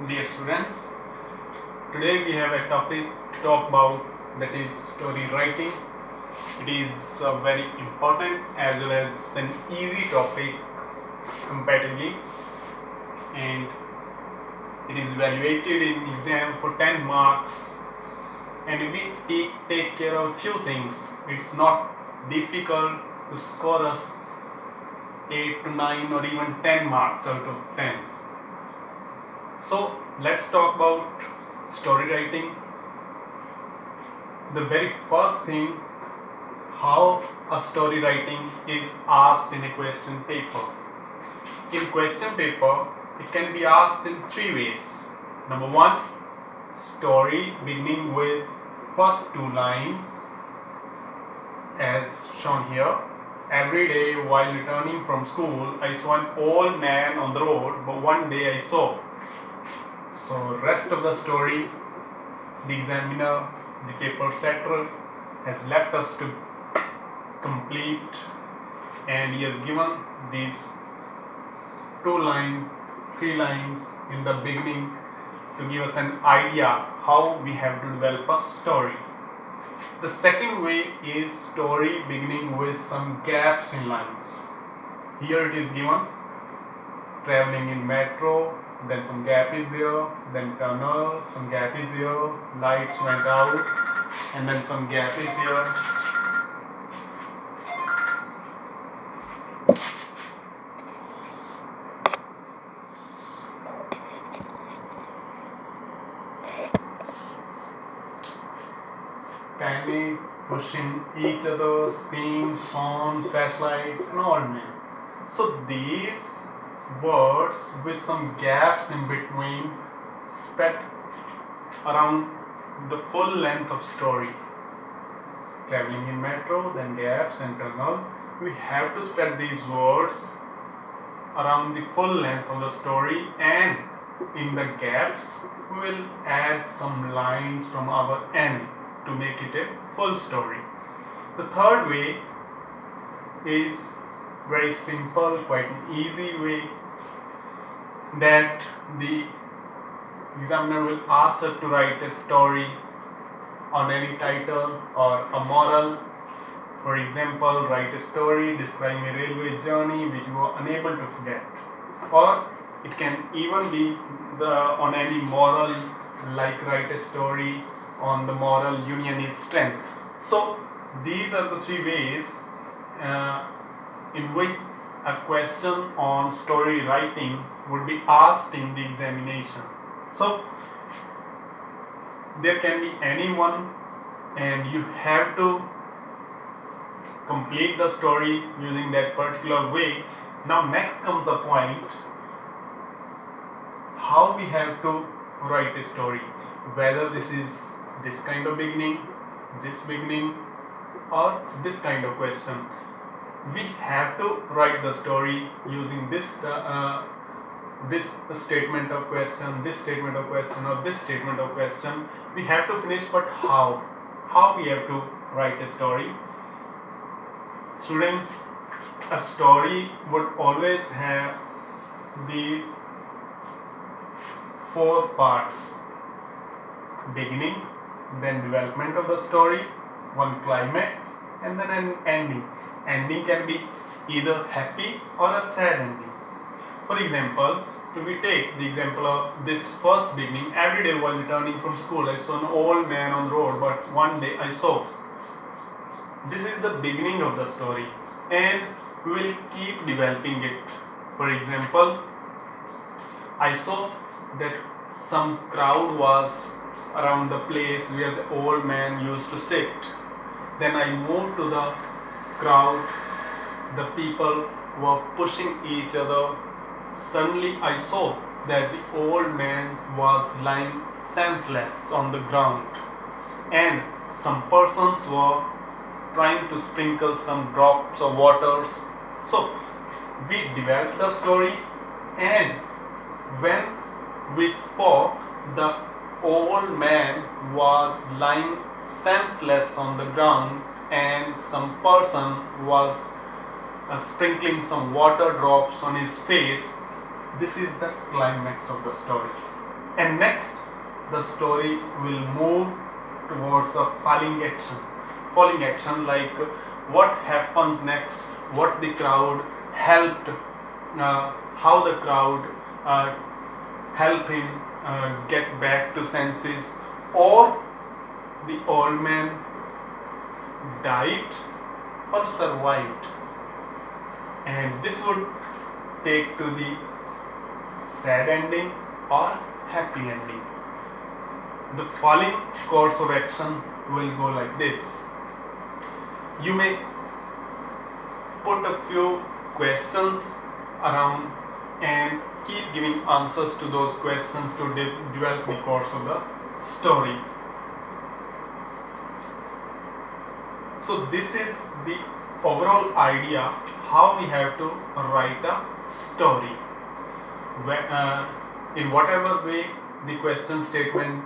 Dear students, today we have a topic to talk about, that is story writing. It is very important as well as an easy topic comparatively, and it is evaluated in exam for 10 marks. And if we take care of few things, it's not difficult to score us 8 to 9 or even 10 marks out of 10. So let's talk about story writing. The very first thing, how a story writing is asked in a question paper. In question paper, it can be asked in three ways. Number one, story beginning with first two lines as shown here. Every day while returning from school, I saw an old man on the road, but one day I saw. So rest of the story, the examiner, the paper setter has left us to complete, and he has given these two lines, three lines in the beginning to give us an idea how we have to develop a story. The second way is story beginning with some gaps in lines. Here it is given, traveling in metro, then some gap is there, then tunnel, some gap is there, lights went out, and then some gap is here. Panic, pushing each other, screams, horn, flashlights, and all men. So these words with some gaps in between spread around the full length of story. Traveling in metro, then gaps and tunnel. We have to spread these words around the full length of the story, and in the gaps we will add some lines from our end to make it a full story. The third way is very simple, quite an easy way, that the examiner will ask us to write a story on any title or a moral. For example, write a story describing a railway journey which you are unable to forget, or it can even be on any moral, like write a story on the moral union is strength. So these are the three ways in which a question on story writing would be asked in the examination. So there can be anyone, and you have to complete the story using that particular way. Now next comes the point, how we have to write a story, whether this is this kind of beginning, or this kind of question. We have to write the story using this statement of question, this statement of question, or this statement of question. We have to finish, but how we have to write a story. Students, a story would always have these four parts: beginning, then development of the story, one climax, and then an ending. Ending can be either happy or a sad ending. For example, if we take the example of this first beginning, every day while returning from school, I saw an old man on the road, but one day I saw. This is the beginning of the story, and we will keep developing it. For example, I saw that some crowd was around the place where the old man used to sit. Then I moved to the crowd. The people were pushing each other. Suddenly I saw that the old man was lying senseless on the ground, and some persons were trying to sprinkle some drops of waters. So we developed the story, and when we spoke, the old man was lying senseless on the ground, and some person was sprinkling some water drops on his face. This is the climax of the story. And next, the story will move towards the falling action. Falling action, like what happens next, what the crowd helped, how the crowd helped him get back to senses, or the old man died or survived. And this would take to the sad ending or happy ending. The following course of action will go like this. You may put a few questions around and keep giving answers to those questions to develop the course of the story. So this is the overall idea how we have to write a story. In whatever way the question statement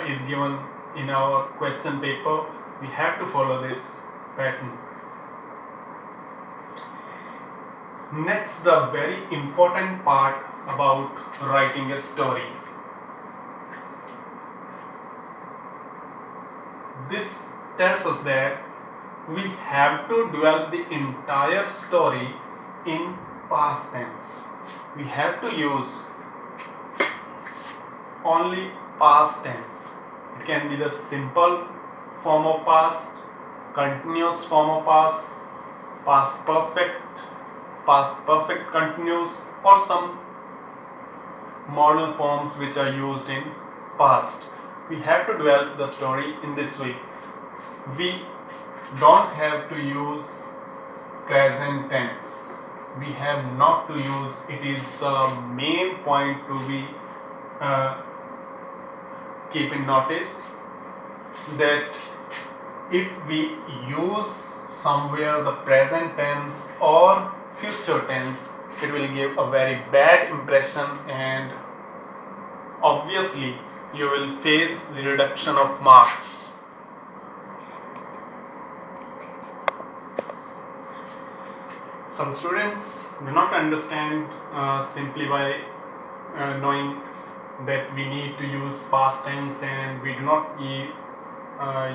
is given in our question paper, we have to follow this pattern. Next, the very important part about writing a story. This tells us that we have to develop the entire story in past tense. We have to use only past tense. It can be the simple form of past, continuous form of past, past perfect continuous, or some modal forms which are used in past. We have to develop the story in this way. We don't have to use present tense. We have not to use, it is a main point to be keep in notice, that if we use somewhere the present tense or future tense, it will give a very bad impression, and obviously you will face the reduction of marks. Some students do not understand simply by knowing that we need to use past tense and we do not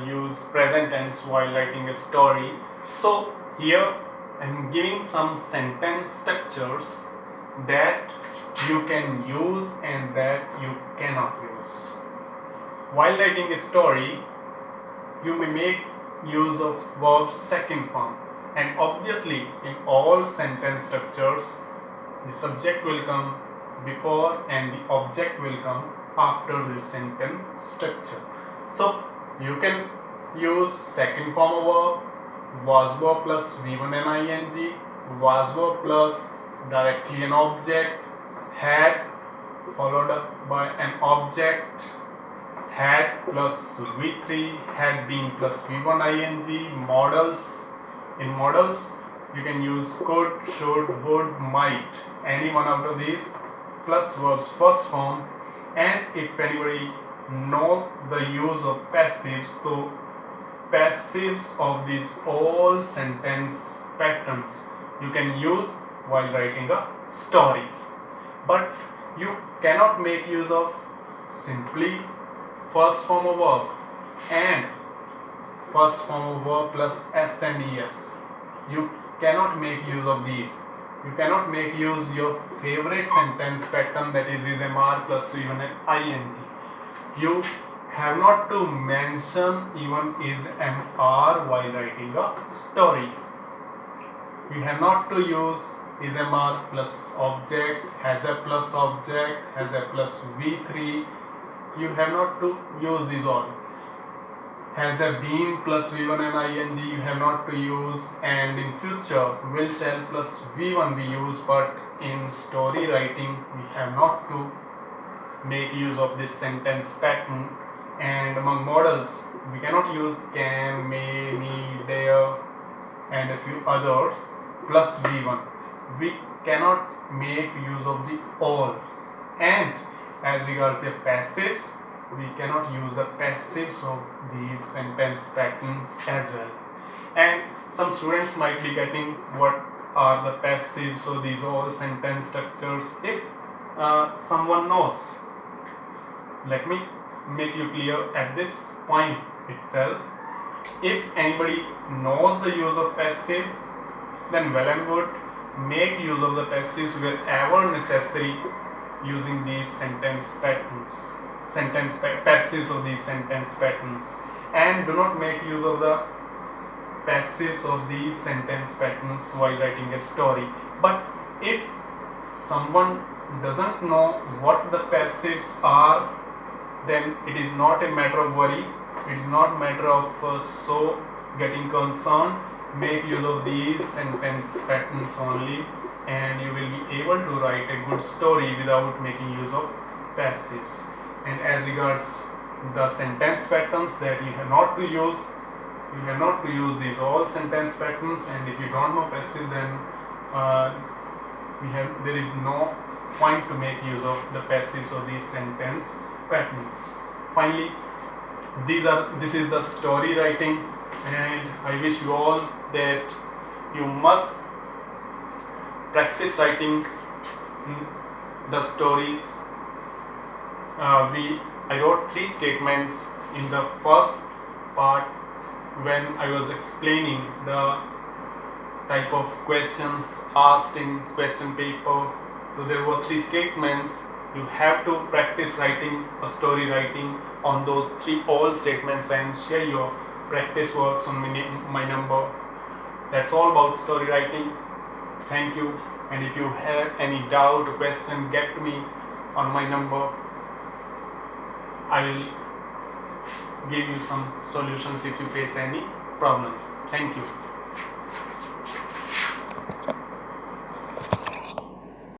use present tense while writing a story. So here I am giving some sentence structures that you can use and that you cannot use. While writing a story, you may make use of verb's second form, and obviously in all sentence structures the subject will come before and the object will come after the sentence structure. So you can use second form of verb, was verb plus V1 and ing, was verb plus directly an object, had followed up by an object, had plus V3, had been plus V1 ing, modals. In modals, you can use could, should, would, might, any one out of these, plus verb's first form. And if anybody know the use of passives, so passives of these all sentence patterns you can use while writing a story. But you cannot make use of simply first form of verb and first form of verb plus s and es. You cannot make use of these. You cannot make use your favorite sentence pattern, that is MR plus even an ing. You have not to mention even is MR while writing a story. You have not to use is MR plus object, has a plus object, has a plus V3. You have not to use these all. Has a been plus V1 and ing, you have not to use, and in future will shall plus V1 be used, but in story writing we have not to make use of this sentence pattern. And among modals we cannot use can, may, need, dare and a few others plus V1. We cannot make use of the all. And as regards the passives, we cannot use the passives of these sentence patterns as well. And some students might be getting what are the passives, so these all sentence structures. If someone knows let me make you clear at this point itself. If anybody knows the use of passive, then well and good. Make use of the passives wherever necessary using these sentence patterns, passives of these sentence patterns, and do not make use of the passives of these sentence patterns while writing a story. But if someone doesn't know what the passives are, then it is not a matter of worry, it is not matter of so getting concerned. Make use of these sentence patterns only, and you will be able to write a good story without making use of passives. And as regards the sentence patterns that you have not to use, these all sentence patterns, and if you don't know passive, then there is no point to make use of the passives of these sentence patterns. Finally, this is the story writing, and I wish you all that you must practice writing the stories. I wrote 3 statements in the first part when I was explaining the type of questions asked in question paper. So there were 3 statements. You have to practice writing a story writing on those 3 all statements and share your practice works on my number. That's all about story writing. Thank you, and if you have any doubt or question, get to me on my number. I will give you some solutions if you face any problem. Thank you.